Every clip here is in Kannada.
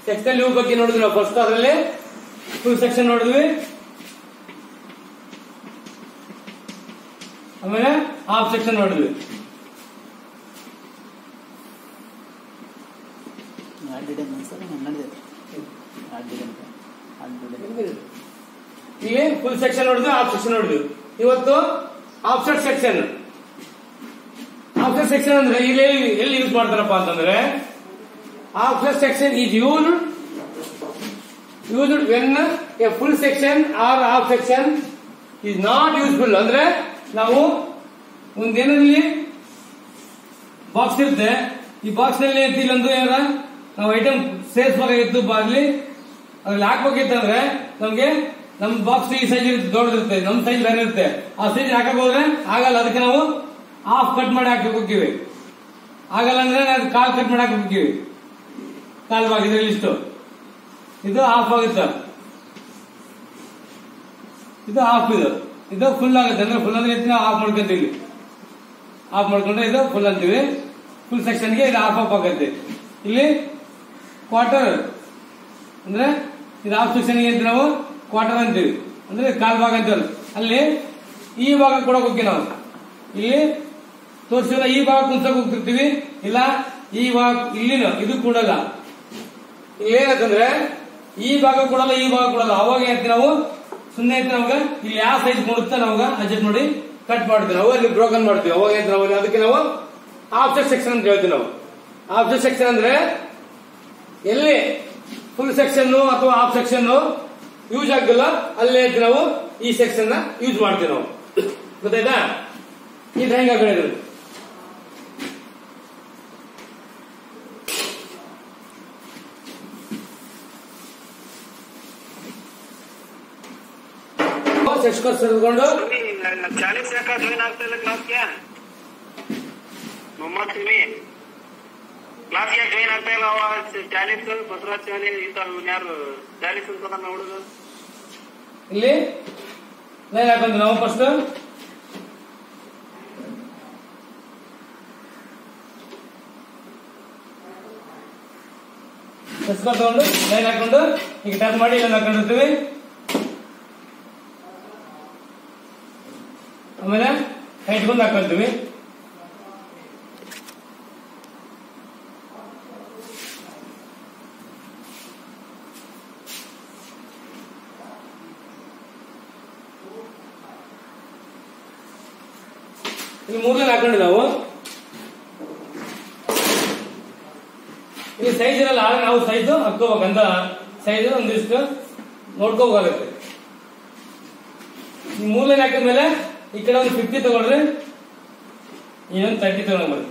ಸೆಕ್ಷನ್ ಲೀವ್ ಬಗ್ಗೆ ನೋಡಿದ್ವಿ ನಾವು ಫಸ್ಟ್. ಅದರಲ್ಲಿ ಫುಲ್ ಸೆಕ್ಷನ್ ನೋಡಿದ್ವಿ, ಆಮೇಲೆ ಹಾಫ್ ಸೆಕ್ಷನ್ ನೋಡಿದ್ವಿ. ಇಲ್ಲಿ ಫುಲ್ ಸೆಕ್ಷನ್ ನೋಡಿದ್ವಿ, ಹಾಫ್ ಸೆಕ್ಷನ್ ನೋಡಿದ್ವಿ. ಇವತ್ತು ಆಫ್ಸೆಟ್ ಸೆಕ್ಷನ್. ಆಫ್ಸೆಟ್ ಸೆಕ್ಷನ್ ಅಂದ್ರೆ ಇಲ್ಲಿ ಎಲ್ಲಿ ಯೂಸ್ ಮಾಡ್ತಾರಪ್ಪ ಅಂತಂದ್ರೆ, offset section is used when a full section or half section is not useful. ಅಂದ್ರೆ ನಾವು ಒಂದೇನಲ್ಲಿ ಬಾಕ್ಸ್ ಇರುತ್ತೆ, ಈ ಬಾಕ್ಸ್ ನಲ್ಲಿ ಇಲ್ಲೊಂದು ಏನಾರ ನಾವು ಐಟಮ್ ಸೇರಿಸಬೇಕಾಗಿತ್ತು, ಬಾಗ್ಲಿ ಅದ್ರಲ್ಲಿ ಹಾಕ್ಬೇಕಿತ್ತು ಅಂದ್ರೆ ನಮ್ಗೆ ನಮ್ ಬಾಕ್ಸ್ ಈ ಸೈಜ್ ಇರುತ್ತೆ, ದೊಡ್ಡದಿರುತ್ತೆ, ನಮ್ ಸೈಜ್ ಬೇರೆ ಇರುತ್ತೆ. ಆ ಸೈಜ್ ಹಾಕಕ್ ಹೋದ್ರೆ ಆಗಲ್ಲ, ಅದಕ್ಕೆ ನಾವು ಹಾಫ್ ಕಟ್ ಮಾಡಿ ಹಾಕಿ ಹೋಗ್ತೀವಿ. ಆಗಲ್ಲ ಅಂದ್ರೆ ಕಾಲ್ ಕಟ್ ಮಾಡಿ ಹಾಕಿ ಹೋಗ್ತೀವಿ. ಕಾಲ್ ಭಾಗ ಇದರಲ್ಲಿ ಇಷ್ಟು, ಇದು ಹಾಫ್ ಆಗುತ್ತೆ, ಇದು ಹಾಫ್, ಇದು ಫುಲ್ ಆಗುತ್ತೆ. ಅಂದ್ರೆ ಫುಲ್ ಅಂದ್ರೆ ನಾವು ಹಾಫ್ ಮಾಡ್ಕೊಂತೀವಿ, ಹಾಫ್ ಮಾಡ್ಕೊಂಡ್ರೆ ಇದು ಫುಲ್ ಅಂತೀವಿ. ಫುಲ್ ಸೆಕ್ಷನ್ಗೆ ಇದು ಹಾಫ್ ಆಫ್ ಆಗುತ್ತೆ. ಇಲ್ಲಿ ಕ್ವಾರ್ಟರ್ ಅಂದ್ರೆ ಇದು ಹಾಫ್ ಸೆಕ್ಷನ್ಗೆ ಅಂತ ನಾವು ಕ್ವಾರ್ಟರ್ ಅಂತೀವಿ, ಅಂದ್ರೆ ಕಾಲ್ ಭಾಗ ಅಂತೀವಿ. ಅಲ್ಲಿ ಈ ಭಾಗ ಕೊಡಕ್ ಹೋಗ್ತೀವಿ ನಾವು. ಇಲ್ಲಿ ತೋರಿಸಿಲ್ಲ, ಈ ಭಾಗ ಕುಂಚಕ್ ಹೋಗ್ತಿರ್ತೀವಿ, ಇಲ್ಲ ಈ ಭಾಗ ಇಲ್ಲಿನ ಇದು ಕೂಡಲ್ಲ. ಇಲ್ಲಿ ಏನಂತಂದ್ರೆ ಈ ಭಾಗ ಕೊಡಲ್ಲ, ಈ ಭಾಗ ಕೊಡಲ್ಲ. ಅವಾಗ ಏನಂತೀವಿ ನಾವು, ಸುಮ್ಮನೆ ಐತೆ ನಮ್ಗೆ ಇಲ್ಲಿ ಯಾವ ಸೈಜ್ ಕೊಡುತ್ತೆ ನಮ್ಗೆ ಅಡ್ಜಸ್ಟ್ ಮಾಡಿ ಕಟ್ ಮಾಡ್ತೀವಿ ನಾವು, ಅಲ್ಲಿ ಬ್ರೋಕನ್ ಮಾಡ್ತೀವಿ. ಅವಾಗ ಏನಂತ ನಾವು ಅದಕ್ಕೆ ನಾವು ಆಫ್ಸೆಟ್ ಸೆಕ್ಷನ್ ಅಂತ ಹೇಳ್ತೀವಿ ನಾವು. ಆಫ್ಸೆಟ್ ಸೆಕ್ಷನ್ ಅಂದ್ರೆ ಎಲ್ಲಿ ಫುಲ್ ಸೆಕ್ಷನ್ ಅಥವಾ ಹಾಫ್ ಸೆಕ್ಷನ್ ಯೂಸ್ ಆಗಿಲ್ಲ, ಅಲ್ಲೇ ನಾವು ಈ ಸೆಕ್ಷನ್ ಯೂಸ್ ಮಾಡ್ತೀವಿ ನಾವು. ಗೊತ್ತಾಯ್ತಾ? ಈ ಡ್ರಾಯಿಂಗ್ ಹಾಕೊಂಡಿದ್ರು ಸೇರಿಸ್ಕೊಂಡು 40 ಯಾಕೆ ಜಾಯಿನ್ ಆಗ್ತಾ ಇಲ್ಲ ಕ್ಲಾಸ್ಗೆ? ಮೊಹಮ್ಮದ್ ಸಿಮಿ ಕ್ಲಾಸ್ಗೆ ಜಾಯಿನ್ ಆಗ್ತಾ ಇಲ್ಲ. ಅವ 40 ಬಸವರಾಜ್ ಚಾಲಿ ಯಾರು 40 ಅಂತ ನೋಡುದು. ಇಲ್ಲಿ ಲೈನ್ ಹಾಕೊಂಡು ನಾವು ಫಸ್ಟ್ ತಗೊಂಡು ಲೈನ್ ಹಾಕೊಂಡು ಈಗ ಟಚ್ ಮಾಡಿ ಲೈನ್ ಹಾಕೊಂಡಿರ್ತೀವಿ. ಆಮೇಲೆ ಹೈಟ್ ಬಂದು ಹಾಕೊಳ್ತೀವಿ. ಇಲ್ಲಿ 3 ಲೈನ್ ಹಾಕೊಂಡು ನಾವು ಇಲ್ಲಿ ಸೈಜ್ ಇರಲ್ಲ, ಆದ್ರೆ ನಾವು ಸೈಜ್ ಹಾಕೋಬೇಕಂತ ಸೈಜ್ ಒಂದಿಷ್ಟು ನೋಡ್ಕೋಬೇಕಾಗುತ್ತೆ. ಈ 3 ಲೈನ್ ಹಾಕಿದ್ಮೇಲೆ ಈ ಕಡೆ ಒಂದು 50 ತಗೊಳ್ರಿ, ಇನ್ನೊಂದು 30 ತಗೊಂಡ್ಬರ್ರಿ.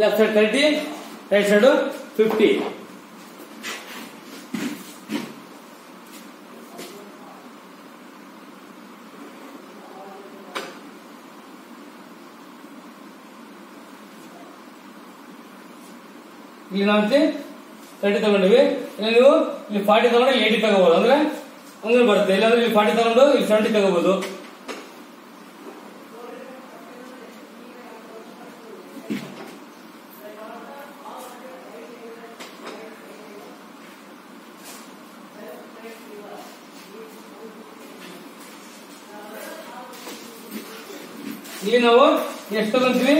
Left side 30, right side 50. ಇಲ್ಲಿ ನಾವು 30 ತಗೊಂಡಿವಿ. ಇಲ್ಲ ನೀವು ಇಲ್ಲಿ 40 ತಗೊಂಡು 80 ತಗೋಬಹುದು, ಅಂದ್ರೆ ಹಂಗ ಬರುತ್ತೆ. ಇಲ್ಲಾಂದ್ರೆ ಇಲ್ಲಿ 40 ತಗೊಂಡು ಇಲ್ಲಿ 70 ತಗೋಬಹುದು. ಇಲ್ಲಿ ನಾವು ಎಷ್ಟು ತಗೊಂತೀವಿ,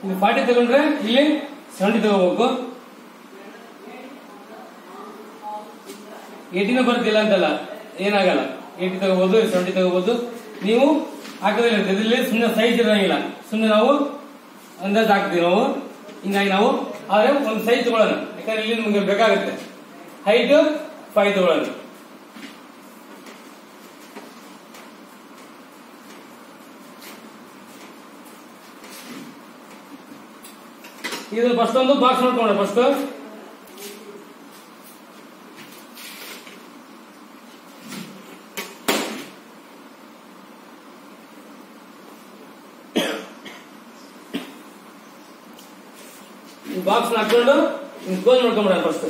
ಇಲ್ಲಿ 40 ತಗೊಂಡ್ರೆ ಇಲ್ಲಿ 70 ತಗೋಬೇಕು. 80 ಬರ್ತಿಲ್ಲ ಅಂತಲ್ಲ, ಏನಾಗಲ್ಲ. 80 ತಗೋಬಹುದು, 70 ತಗೋಬಹುದು. ನೀವು ಹಾಕೋದಿಲ್ಲ, ಇಲ್ಲಿ ಸುಮ್ಮನೆ ಸೈಜ್ ಇರಂಗಿಲ್ಲ, ಸುಮ್ಮನೆ ನಾವು ಅಂದಾಜ್ ಹಾಕ್ತೀವಿ ನಾವು. ಹಿಂಗಾಗಿ ನಾವು ಆದ್ರೆ ಒಂದು ಸೈಜ್ ತಗೊಳ್ಳೋಣ, ಯಾಕಂದ್ರೆ ಇಲ್ಲಿ ನಮ್ಗೆ ಬೇಕಾಗುತ್ತೆ. ಹೈಟ್ 5 ತಗೊಳ್ಳೋಣ. ಇದು ಫಸ್ಟ್ ಒಂದು ಬಾಕ್ಸ್ ನೋಡ್ಕೊಂಡ್ರೆ ಫಸ್ಟ್ ಬಾಕ್ಸ್ ಹಾಕೊಂಡು ಕ್ಲೋಸ್ ಮಾಡ್ಕೊಂಡ್ಬಿಡ ಫಸ್ಟ್.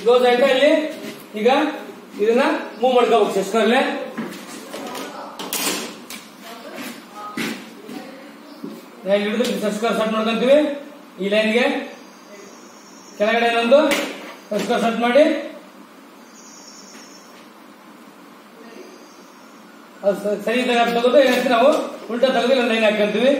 ಕ್ಲೋಸ್ ಆಯ್ತಾ ಇಲ್ಲಿ. ಈಗ ಇದನ್ನ ಮೂವ್ ಮಾಡ್ಕೋಬೇಕು ಸೆಸ್ಕರ್ಲೆ. ಹಿಡಿದು ಸೆಸ್ಕರ್ ಸೆಟ್ ಮಾಡ್ಕೊಂತೀವಿ. ಈ ಲೈನ್ಗೆ ಕೆಳಗಡೆ ಇನ್ನೊಂದು ಸೆಸ್ಕರ್ ಸೆಟ್ ಮಾಡಿ ಸರಿ ತೆಗೆದು ಏನಂತ ನಾವು ಉಲ್ಟಾ ತೆಗೆದು ಒಂದು ಲೈನ್ ಹಾಕೊಂತೀವಿ.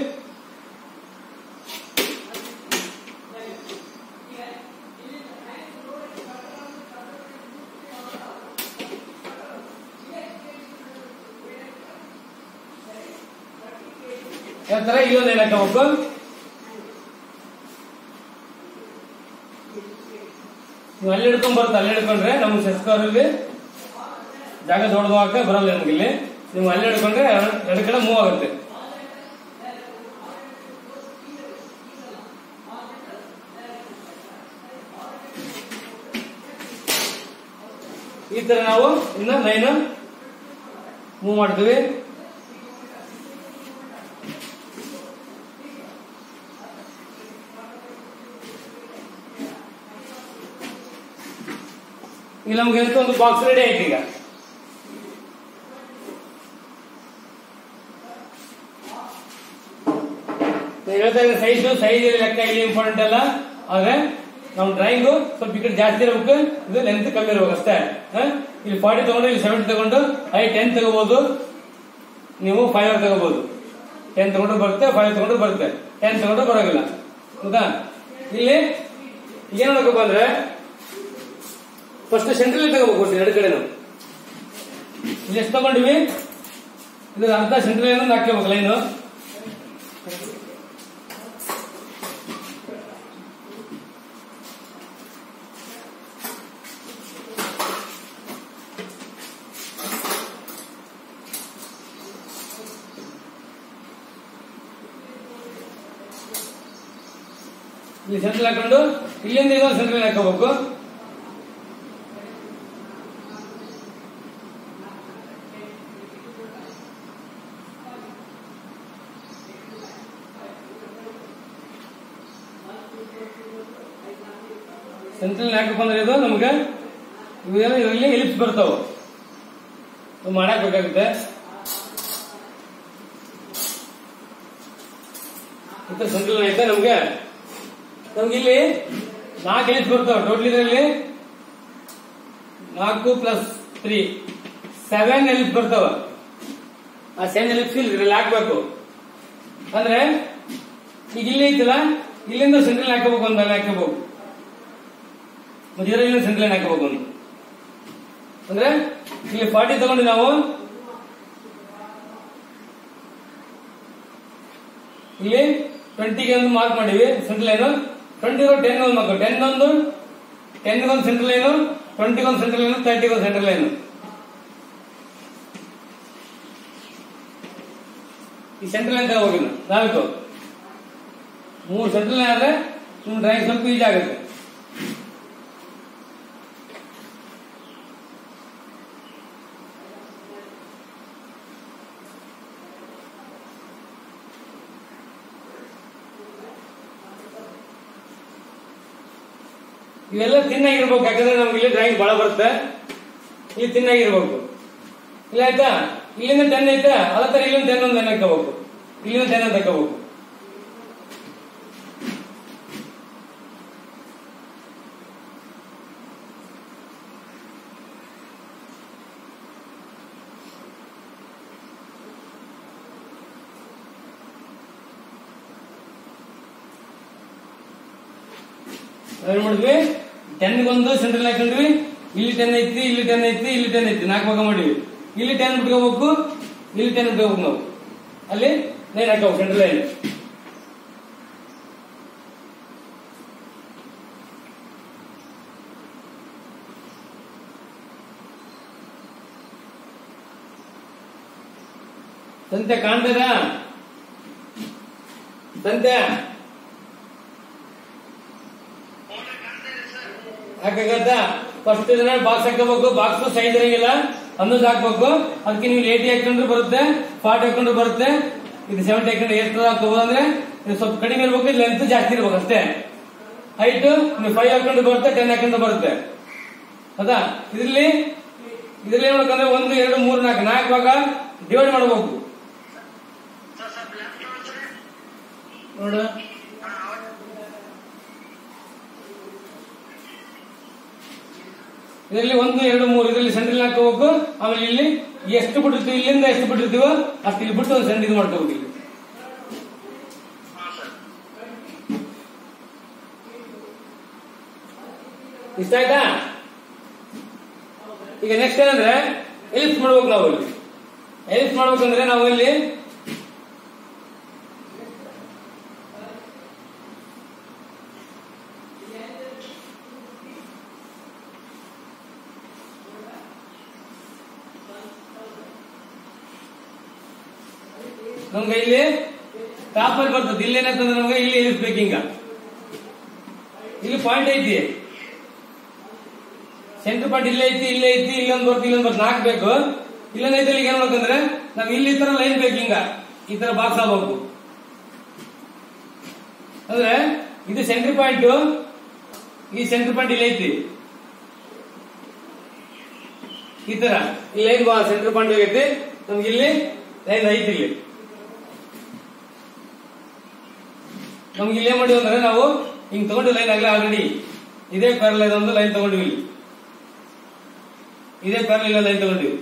ತರ ಇಲ್ಲೊಂದು ಲೈನ್ ಹಾಕಬೇಕು. ನೀವು ಅಲ್ಲಿ ಹಿಡ್ಕೊಂಡ್ ಬರುತ್ತೆ, ಅಲ್ಲಿ ಹಿಡ್ಕೊಂಡ್ರೆ ನಮ್ಗೆ ಸೆಸ್ಕರಲ್ಲಿ ಜಾಗ ದೊಡ್ಡದಾಗಕ್ಕೆ ಬರಲ್ಲ ನಮ್ಗೆ. ಇಲ್ಲಿ ನೀವು ಅಲ್ಲಿ ಹಿಡ್ಕೊಂಡ್ರೆ ಎರಡು ಕಡೆ ಮೂವ್ ಆಗುತ್ತೆ. ಈ ತರ ನಾವು ಇನ್ನ ಲೈನ್ ಮೂವ್ ಮಾಡ್ತೀವಿ. ಈಗ ನಮ್ಗೆ ಒಂದು ಬಾಕ್ಸ್ ರೆಡಿ ಆಯ್ತು. ಈಗ ಹೇಳ್ತಾ ಇದ್ರೆ ಸೈಜ್ ಲೆಕ್ಕ ಇಲ್ಲಿ ಇಂಪಾರ್ಟೆಂಟ್ ಅಲ್ಲ. ಆದ್ರೆ ನಾವು ಡ್ರಾಯಿಂಗ್ ಸ್ವಲ್ಪ ಈ ಕಡೆ ಜಾಸ್ತಿ ಇರಬೇಕು, ಇದು ಲೆಂತ್ ಕಮ್ಮಿ ಇರಬೇಕು ಅಷ್ಟೇ. ಇಲ್ಲಿ 40 ತಗೊಂಡು ಇಲ್ಲಿ 70 ತಗೊಂಡು ಹೈ 10 ತಗೋಬಹುದು. ನೀವು 5 ತಗೋಬಹುದು. 10 ತಗೊಂಡ್ರು ಬರುತ್ತೆ, 5 ತಗೊಂಡ್ರು ಬರುತ್ತೆ, 10 ತಗೊಂಡ್ರು ಬರೋಗಿಲ್ಲ. ಹೌದಾ? ಇಲ್ಲಿ ಏನ್ ನೋಡಬೇಕು ಅಂದ್ರೆ ಫಸ್ಟ್ ಸೆಂಟ್ರಲ್ ತಗೋಬೇಕು. ಎರಡು ಕಡೆ ನಾವು ಇಲ್ಲಿ ಎಷ್ಟು ತಗೊಂಡಿವಿ, ಇದ್ರ ಅರ್ಧ ಸೆಂಟ್ರಲ್ ಏನೋ ಹಾಕಬೇಕು ಲೈನು. ಇಲ್ಲಿ ಸೆಂಟ್ರಲ್ ಹಾಕೊಂಡು ಇಲ್ಲಿಂದ ಇದೊಂದು ಸೆಂಟ್ರಲ್ ಹಾಕೋಬೇಕು. ಸೆಂಟ್ರಲ್ ಹಾಕಪ್ಪ ಅಂದ್ರೆ ಇದು ನಮ್ಗೆ ಇವೆಲ್ಲ ಇದರಲ್ಲಿ ಎಲಿಪ್ಸ್ ಬರ್ತಾವ, ಮಾಡಕ್ ಬೇಕಾಗುತ್ತೆ. ಸೆಂಟ್ರಲ್ ಆಯ್ತಾ ನಮ್ಗೆ ಇಲ್ಲಿ 4 ಎಲಿಪ್ಸ್ ಬರ್ತಾವ. ಟೋಟಲ್ ಇದರಲ್ಲಿ 4 + 3 7 ಎಲಿಪ್ಸ್ ಬರ್ತಾವ. ಆ 7 ಎಲಿಪ್ಸ್ ಇದ್ರಲ್ಲಿ ಹಾಕ್ಬೇಕು. ಅಂದ್ರೆ ಈಗ ಇಲ್ಲಿ ಐತಲ್ಲ, ಇಲ್ಲಿಂದ ಸೆಂಟ್ರಲ್ ಹಾಕಬೇಕು, ಒಂದು ಅಲ್ಲಿ ಹಾಕಬೇಕು. ಮತ್ತೆ ಇದರಲ್ಲಿ ಸೆಂಟ್ರಲ್ ಹಾಕಬೇಕು ಅಂದ್ರೆ ಇಲ್ಲಿ 40 ತಗೊಂಡು ನಾವು ಇಲ್ಲಿ 20ಗೆ ಒಂದು ಮಾರ್ಕ್ ಮಾಡಿವಿ ಸೆಂಟ್ರಲ್ ಲೈನು. 20 10 ಒಂದು ಮಾರ್ಕ್, 10 ಒಂದು ಸೆಂಟ್ರಲ್ ಲೈನು, 20 ಒಂದು ಸೆಂಟ್ರಲ್ ಲೈನು, 30 ಒಂದು ಸೆಂಟ್ರಲ್ ಲೈನು. ಈ ಸೆಂಟ್ರಲ್ ಲೈನ್ ತಗೋಗಿಲ್ಲ 4 3 ಸೆಂಟ್ರಲ್ ಲೈನ್ ಆದ್ರೆ ನಿಮ್ ಡ್ರಾಯಿಂಗ್ ಸ್ವಲ್ಪ ಈಜಿ ಆಗುತ್ತೆ. ಇವೆಲ್ಲ ತಿನ್ನಾಗಿರ್ಬೇಕು, ಯಾಕಂದ್ರೆ ನಮ್ಗೆ ಇಲ್ಲಿ ಡ್ರಾಯಿಂಗ್ ಬಹಳ ಬರುತ್ತೆ. ಇಲ್ಲಿ ತಿನ್ನಾಗಿರ್ಬೇಕು. ಇಲ್ಲ ಆಯ್ತಾ, ಇಲ್ಲಿಂದ 10 ಐತೆ, ಅದ ತರ ಇಲ್ಲಿಂದ 10 ಒಂದು ಹಾಕೋಬೇಕು, ಇಲ್ಲಿಂದ 10 ಅಂತ ಹಾಕೋಬೇಕು. ಏನ್ ಮಾಡಿದ್ವಿ, 10 ಒಂದು ಸೆಂಟ್ರಲ್ ಹಾಕೊಂಡ್ವಿ. ಇಲ್ಲಿ 10 ಐತಿ, ಇಲ್ಲಿ 10 ಐತಿ, ಇಲ್ಲಿ 10 ಐತಿ, 4 ಭಾಗ ಮಾಡಿವಿ. ಇಲ್ಲಿ 10 ಬಿಟ್ಕೋಬೇಕು, ಇಲ್ಲಿ 10 ಬಿಟ್ಕೋಬೇಕು. ನಾವು ಅಲ್ಲಿ 9 ಹಾಕೋಬೇಕು ಸೆಂಟ್ರಲ್ ಲೈನ್. ಸಂತೆ ಕಾಣ್ತದ? ಸಂತೆ ಹಾಕಾಗತ್ತಾ? ಫಸ್ಟ್ ಇದನ್ನ ಬಾಕ್ಸ್ ಹಾಕೋಬೇಕು. ಬಾಕ್ಸ್ ಸೈಜ್ ಇರಂಗಿಲ್ಲ, ಅನ್ನೋದು ಹಾಕ್ಬೇಕು. ಅದಕ್ಕೆ ನೀವು 80 ಹಾಕೊಂಡ್ರು ಬರುತ್ತೆ, 40 ಹಾಕೊಂಡ್ರು ಬರುತ್ತೆ. ಇದು 70 ಹಾಕೊಂಡ್ರೆ ಎಷ್ಟು ಹಾಕೋಬಹುದು ಅಂದ್ರೆ ಇದು ಸ್ವಲ್ಪ ಕಡಿಮೆ ಇರ್ಬೇಕು, ಲೆಂತ್ ಜಾಸ್ತಿ ಇರ್ಬೇಕು ಅಷ್ಟೇ. ಹೈಟ್ ನೀವು 5 ಹಾಕೊಂಡ್ರು ಬರುತ್ತೆ, 10 ಹಾಕೊಂಡ್ರು ಬರುತ್ತೆ. ಹೌದಾ? ಇದರಲ್ಲಿ ಏನ್ ಮಾಡ್ಬೇಕಂದ್ರೆ 1 2 3 4 4 ಭಾಗ ಡಿವೈಡ್ ಮಾಡಬೇಕು ನೋಡ. ಇದರಲ್ಲಿ 1 2 3 ಇದರಲ್ಲಿ ಸೆಂಟ್ರಲ್ ಹಾಕೋಬೇಕು. ಆಮೇಲೆ ಇಲ್ಲಿ ಎಷ್ಟು ಬಿಟ್ಟಿರ್ತೀವಿ, ಇಲ್ಲಿಂದ ಎಷ್ಟು ಬಿಟ್ಟಿರ್ತೀವೋ ಅಷ್ಟು ಇಲ್ಲಿ ಬಿಟ್ಟು ಒಂದು ಸೆಂಟ್ ಇದು ಮಾಡ್ಕೋಬೇಕು. ಇಲ್ಲಿ ಇಷ್ಟ ಆಯ್ತಾ? ಈಗ ನೆಕ್ಸ್ಟ್ ಏನಂದ್ರೆ ಎಲಿಪ್ಸ್ ಮಾಡ್ಬೇಕು. ನಾವು ಇಲ್ಲಿ ಎಲಿಪ್ಸ್ ಮಾಡ್ಬೇಕಂದ್ರೆ ನಾವು ಇಲ್ಲಿ ನಮ್ಗೆ ಇಲ್ಲಿ ಟಾಪ್ ಅಲ್ಲಿ ಬರ್ತದೆ. ಇಲ್ಲಿ ಏನಂತಂದ್ರೆ ನಮ್ಗೆ ಇಲ್ಲಿ ಎಲಿಸ್ಬೇಕು. ಹಿಂಗ ಇಲ್ಲಿ ಪಾಯಿಂಟ್ ಐತಿ, ಸೆಂಟರ್ ಪಾಯಿಂಟ್ ಇಲ್ಲೇ ಐತಿ, ಇಲ್ಲೇ ಐತಿ, ಇಲ್ಲೊಂದು ಬರ್ತು, ಇಲ್ಲೊಂದು ಬರ್ತು, 4 ಬೇಕು. ಇಲ್ಲೊಂದೈತಿ. ಈಗ ಏನ್ ಮಾಡ್ಬೇಕಂದ್ರೆ ನಾವ್ ಇಲ್ಲಿ ಈ ತರ ಲೈನ್ ಬೇಕು. ಹಿಂಗ ಈ ತರ ಬಾಕ್ಸ್ ಆಗಬೇಕು. ಅಂದ್ರೆ ಇದು ಸೆಂಟರ್ ಪಾಯಿಂಟ್, ಈ ಸೆಂಟರ್ ಪಾಯಿಂಟ್ ಇಲ್ಲಿ ಐತಿ. ಈ ತರ ಈ ಲೈನ್ ಸೆಂಟರ್ ಪಾಯಿಂಟ್ ಆಗೈತಿ. ನಮ್ಗೆ ಇಲ್ಲಿ ಲೈನ್ ಐತಿ. ಇಲ್ಲಿ ನಮ್ಗೆ ಇಲ್ಲೇ ಮಾಡಿವಿ ಅಂದ್ರೆ ನಾವು ಹಿಂಗ್ ತಗೊಂಡು ಲೈನ್ ಆಗಲ್ಲ. ಆಲ್ರೆಡಿ ಇದೇ ಪ್ಯಾರಲಲ್ ಒಂದು ಲೈನ್ ತಗೊಂಡಿವಿ. ಇದೇ ಪ್ಯಾರಲಲ್ ಲೈನ್ ತಗೊಂಡಿವಿ.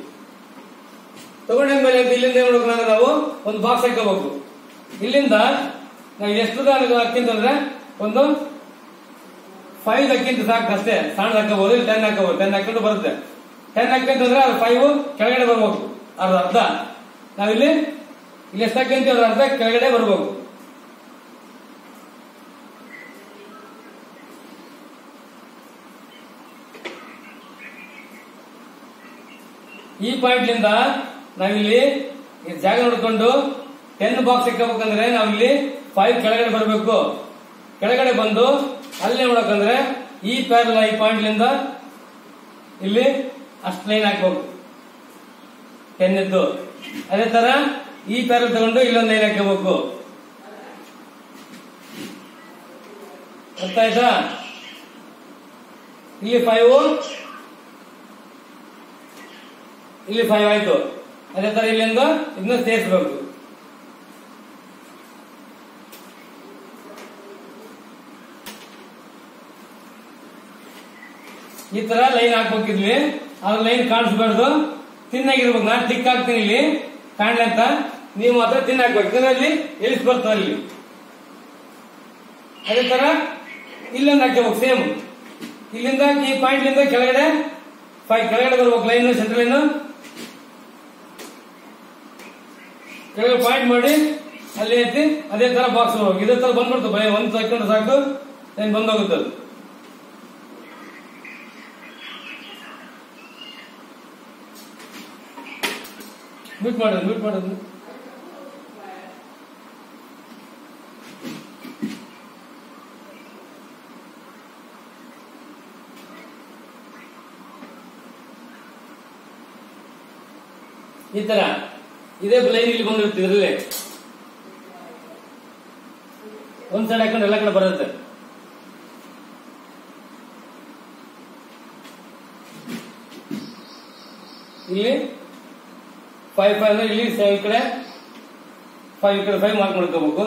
ತಗೊಂಡಾದ್ಮೇಲೆ ಇಲ್ಲಿಂದ ಏನ್ ಮಾಡ್ಬೇಕು ಅಂದ್ರೆ ನಾವು ಒಂದು ಬಾಕ್ಸ್ ಹಾಕೋಬೇಕು. ಇಲ್ಲಿಂದ ನಾವು ಎಷ್ಟು ಹಾಕಿಂತಂದ್ರೆ ಒಂದು 5 ಹಾಕಿಂತ ಸಾಕು ಅಷ್ಟೇ. ಸಣ್ಣ ಹಾಕೋಬಹುದು, 10 ಹಾಕೋಬಹುದು. 10 ಹಾಕೊಂಡು ಬರುತ್ತೆ. 10 ಹಾಕಂತಂದ್ರೆ ಅದು 5 ಕೆಳಗಡೆ ಬರ್ಬೇಕು. ಅರ್ಧ ನಾವಿಲ್ಲಿ ಎಷ್ಟು ಹಾಕಂತೀವಿ ಅದ್ರ ಅರ್ಧ ಕೆಳಗಡೆ ಬರ್ಬೇಕು. ಈ ಪಾಯಿಂಟ್ ಲಿಂದ ನಾವಿಲ್ಲಿ ಜಾಗ ನೋಡ್ಕೊಂಡು 10 ಬಾಕ್ಸ್ ಹಾಕಬೇಕಂದ್ರೆ ನಾವಿಲ್ಲಿ 5 ಕೆಳಗಡೆ ಬರಬೇಕು. ಕೆಳಗಡೆ ಬಂದು ಅಲ್ಲೇ ನೋಡಕಂದ್ರೆ ಈ ಪ್ಯಾರಲ್ ಈ ಪಾಯಿಂಟ್ ಲಿಂದ ಇಲ್ಲಿ ಅಷ್ಟು ಲೈನ್ ಹಾಕ್ಬೇಕು 10 ಎದ್ದು. ಅದೇ ತರ ಈ ಪ್ಯಾರಲ್ ತಗೊಂಡು ಇಲ್ಲೊಂದು ಲೈನ್ ಹಾಕಬೇಕು. ಗೊತ್ತಾಯ್ತಾ? ಇಲ್ಲಿ 5, ಇಲ್ಲಿ 5 ಆಯ್ತು. ಅದೇ ತರ ಇಲ್ಲಿಂದ ಇದನ್ನ ಸೇರಿಸಬೇಕು. ಈ ತರ ಲೈನ್ ಹಾಕ್ಬೇಕಿದ್ವಿ. ಅದ್ರ ಲೈನ್ ಕಾಣಿಸ್ಬಾರ್ದು, ತಿನ್ನಾಗಿರ್ಬೇಕು. ನಾನು ಟಿಕ್ ಹಾಕ್ತೀನಿ ಇಲ್ಲಿ ಕಾಣ್ಲಿ ಅಂತ, ನೀವು ಮಾತ್ರ ತಿನ್ನ ಹಾಕ್ಬೇಕು. ಇದರಲ್ಲಿ ಎಲಿಸ್ ಬರ್ತದೆ ಅಲ್ಲಿ. ಅದೇ ತರ ಇಲ್ಲೊಂದು ಹಾಕ್ಬೇಕು ಸೇಮ್. ಇಲ್ಲಿಂದ ಈ ಪಾಯಿಂಟ್ ಲಿಂದ ಕೆಳಗಡೆ 5 ಕೆಳಗಡೆ ಬರ್ಬೇಕು. ಲೈನ್ ಸೆಂಟ್ರಲ್ ಲೈನ್ ಕೆಳಗೆ ಪಾಯಿಂಟ್ ಮಾಡಿ ಅಲ್ಲಿ ಐತಿ. ಅದೇ ತರ ಬಾಕ್ಸ್ ಹೋಗ್ಬೇಕು. ಇದೇ ತರ ಬಂದ್ಬಿಡ್ತು. ಬೈ 1 ಸೆಕೆಂಡ್ ಸಾಕು, ಲೈನ್ ಬಂದೋಗುತ್ತೆ. ಮ್ಯೂಟ್ ಮಾಡೋದು. ಈ ತರ ಇದೇ ಲೈನ್ ಇಲ್ಲಿ ಬಂದಿರುತ್ತೆ. ಇದರಲ್ಲೇ ಒಂದ್ ಸೈಡ್ ಹಾಕೊಂಡು ಎಲ್ಲ ಕಡೆ ಬರುತ್ತೆ. ಇಲ್ಲಿ 5 ಅಂದ್ರೆ ಇಲ್ಲಿ ಈ ಕಡೆ 5 ಈ ಕಡೆ 5 ಮಾರ್ಕ್ ಮಾಡ್ಕೋಬೇಕು.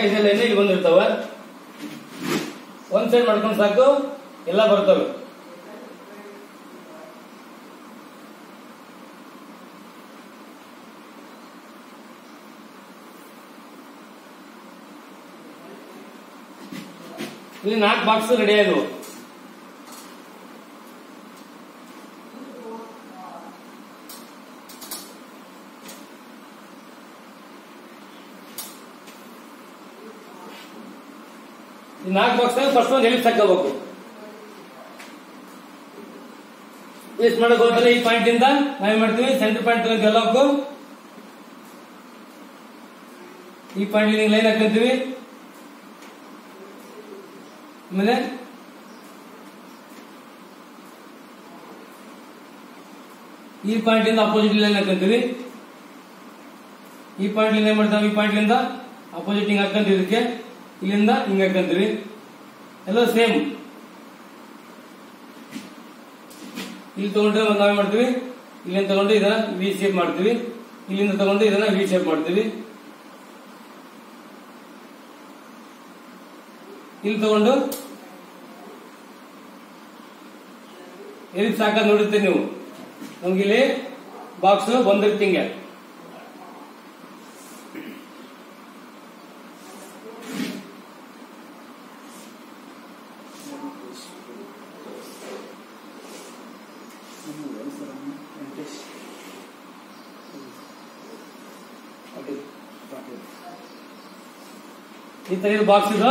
ಇದೆಲ್ಲ ಇಲ್ಲಿ ಬಂದಿರ್ತಾವ. ಒಂದ್ ಸೈಡ್ ಮಾಡ್ಕೊಂಡು ಸಾಕು, ಎಲ್ಲ ಬರ್ತವೆ. ಇಲ್ಲಿ 4 ಬಾಕ್ಸ್ ರೆಡಿ ಆದವು. ಈ 4 ಬಾಕ್ಸ್ ಫಸ್ಟ್ ಒಂದು ಎಲಿಪ್ಸ್ ಹಾಕೋಬೇಕು. ಎಲಿಪ್ಸ್ ಮಾಡಕ್ ಹೋದ್ರೆ ಈ ಪಾಯಿಂಟ್ ಇಂದ ನಾವೇನ್ ಮಾಡ್ತೀವಿ, ಸೆಂಟರ್ ಪಾಯಿಂಟ್ ಎಲ್ಲಕ್ಕೂ ಈ ಪಾಯಿಂಟ್ ಲೈನ್ ಹಾಕಂತೀವಿ. ಆಮೇಲೆ ಈ ಪಾಯಿಂಟ್ ಇಂದ ಅಪೋಸಿಟ್ ಲೈನ್ ಹಾಕಂತೀವಿ. ಈ ಪಾಯಿಂಟ್ ಏನ್ ಮಾಡ್ತಾವೆ, ಈ ಪಾಯಿಂಟ್ ಇಂದ ಅಪೋಸಿಟ್ ಹಿಂಗ್ ಹಾಕಂತೀವಿ, ಇದಕ್ಕೆ ಇಲ್ಲಿಂದ ಹಿಂಗ್ ಹಾಕಂತೀವಿ. ಎಲ್ಲ ಸೇಮ್. ಇಲ್ಲಿ ತಗೊಂಡ್ರೆ ನಾವೇನ್ ಮಾಡ್ತೀವಿ, ಇಲ್ಲಿಂದ ತಗೊಂಡು ಇದನ್ನ ವಿ ಶೇಪ್ ಮಾಡ್ತೀವಿ, ಇಲ್ಲಿಂದ ತಗೊಂಡು ಇದನ್ನ ವಿ ಶೇಪ್ ಮಾಡ್ತೀವಿ. ಇಲ್ಲಿ ತಗೊಂಡು ಎಲ್ಲಿ ಸಾಕಾದ್ ನೋಡುತ್ತೆ ನೀವು. ನಮ್ಗೆ ಇಲ್ಲಿ ಬಾಕ್ಸ್ ಬಂದಿರುತ್ತೆ ಹಿಂಗೆ. ಈ ತರ ಬಾಕ್ಸ್ ಇದು.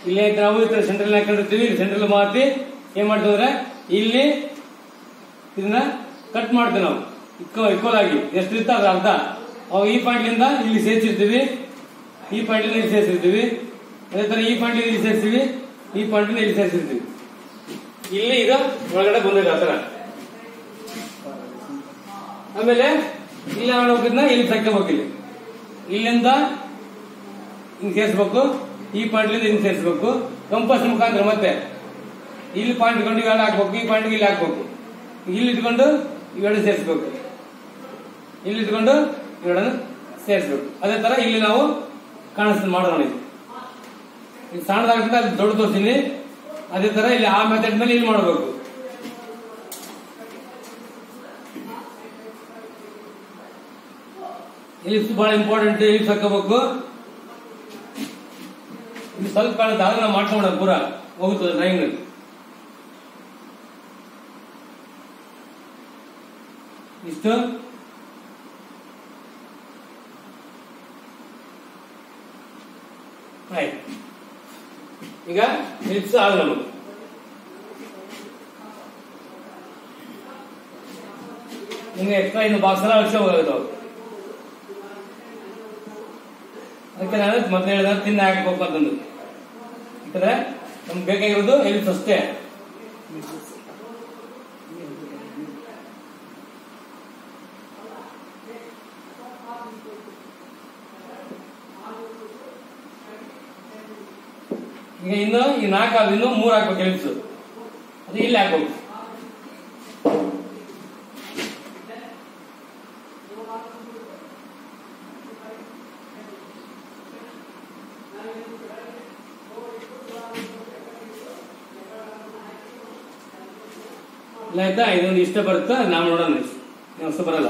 ಇಲ್ಲಿ ನಾವು ಈ ತರ ಸೆಂಟ್ರಲ್ ಹಾಕೊಂಡಿರ್ತೀವಿ. ಸೆಂಟ್ರಲ್ ಮಾತಿ ಏನ್ ಮಾಡ್ತೀವಿ, ಇಲ್ಲಿ ಇದನ್ನ ಕಟ್ ಮಾಡ್ತೀವಿ ನಾವು ಈಕ್ವಲ್ ಆಗಿ. ಎಷ್ಟಿರ್ತ ಅದ್ರ ಅರ್ಧ. ಅವಾಗ ಈ ಪಾಯಿಂಟ್ ಇಂದ ಇಲ್ಲಿ ಸೇರಿಸಿರ್ತೀವಿ, ಈ ಪಾಯಿಂಟ್ ಇಂದ ಇಲ್ಲಿ ಸೇರಿಸಿರ್ತೀವಿ. ಅದೇ ತರ ಈ ಪಾಯಿಂಟ್ ಇಲ್ಲಿ ಸೇರಿಸ್ತೀವಿ, ಈ ಪಾಯಿಂಟ್ ಇಂದ ಇಲ್ಲಿ ಸೇರಿಸಿರ್ತೀವಿ. ಇಲ್ಲಿ ಇದು ಒಳಗಡೆ ಬಂದಿದೆ ಆತರ. ಆಮೇಲೆ ಇಲ್ಲಿ ಹೋಗಿದ್ನ ಇಲ್ಲಿ ತಕ್ಕೋಬೇಕು. ಇಲ್ಲಿಂದ ಹಿಂಗ್ ಸೇರಿಸ್ಬೇಕು, ಈ ಪಾಯಿಂಟ್ ಹಿಂಗ್ ಸೇರಿಸಬೇಕು. ಕಂಪಸ್ ಮುಖಾಂತರ ಮತ್ತೆ ಇಲ್ಲಿ ಪಾಯಿಂಟ್ ಇಟ್ಕೊಂಡು ಇವೆರಡು ಹಾಕ್ಬೇಕು, ಈ ಪಾಯಿಂಟ್ ಇಲ್ಲಿ ಹಾಕ್ಬೇಕು. ಇಲ್ಲಿ ಇಟ್ಕೊಂಡು ಇವೆರಡು ಸೇರಿಸಬೇಕು, ಇಲ್ಲಿ ಇಟ್ಕೊಂಡು ಇವೆರಡನ್ನು ಸೇರಿಸಬೇಕು. ಅದೇ ತರ ಇಲ್ಲಿ ನಾವು ಮಾಡೋಣ. ಇದು ಸಣ್ಣದಾಗುತ್ತೆ, ಅಲ್ಲಿ ದೊಡ್ಡ ತೋರಿಸ್ತೀನಿ. ಅದೇ ತರ ಇಲ್ಲಿ ಆ ಮೆಥಡ್ ಮೇಲೆ ಇಲ್ಲಿ ಮಾಡಬೇಕು. ಇಲ್ಲಿ ಬಹಳ ಇಂಪಾರ್ಟೆಂಟ್. ಇಲ್ಲಿ ಹಾಕೋಬೇಕು. ಇದು ಸ್ವಲ್ಪ ಕಾಣುತ್ತೆ, ಆದ್ರೆ ನಾವು ಮಾಡ್ಕೊಂಡ ಪೂರ ಹೋಗುತ್ತದೆ ಡ್ರಾಯಿಂಗ್. ಇಷ್ಟು ಆಯ್ತು. ಈಗ ಎಲಿಪ್ಸ್ ಆಗ ನಮಗೆ ನಿಮಗೆ ಎಕ್ಸ್ಟ್ರಾ ಇನ್ನು ಬಾಕ್ಸ್ ಎಲ್ಲ ಅಳಿಸಿ ಹೋಗೋದು. ಅದಕ್ಕೆ ನಾನು ಮೊದಲು ಹೇಳಿದ ತಿನ್ನ ಹಾಕ್ಬೇಕು ಅಂತಂದು. ಯಾಕಂದ್ರೆ ನಮ್ಗೆ ಬೇಕಾಗಿರೋದು ಎಲಿಪ್ಸ್ ಅಷ್ಟೇ. ಈಗ ಇನ್ನು ಈ 4 ಆಗ ಇನ್ನು 3 ಹಾಕ್ಬೇಕು ಎಲಿಪ್ಸ್. ಅದು ಇಲ್ಲಿ ಹಾಕ್ಬೇಕು. ಇಲ್ಲ ಆಯ್ತಾ, ಇದೊಂದು ಇಷ್ಟ ಬರುತ್ತಾ ನಾವು ನೋಡೋಣ. ಅಷ್ಟು ಬರಲ್ಲ.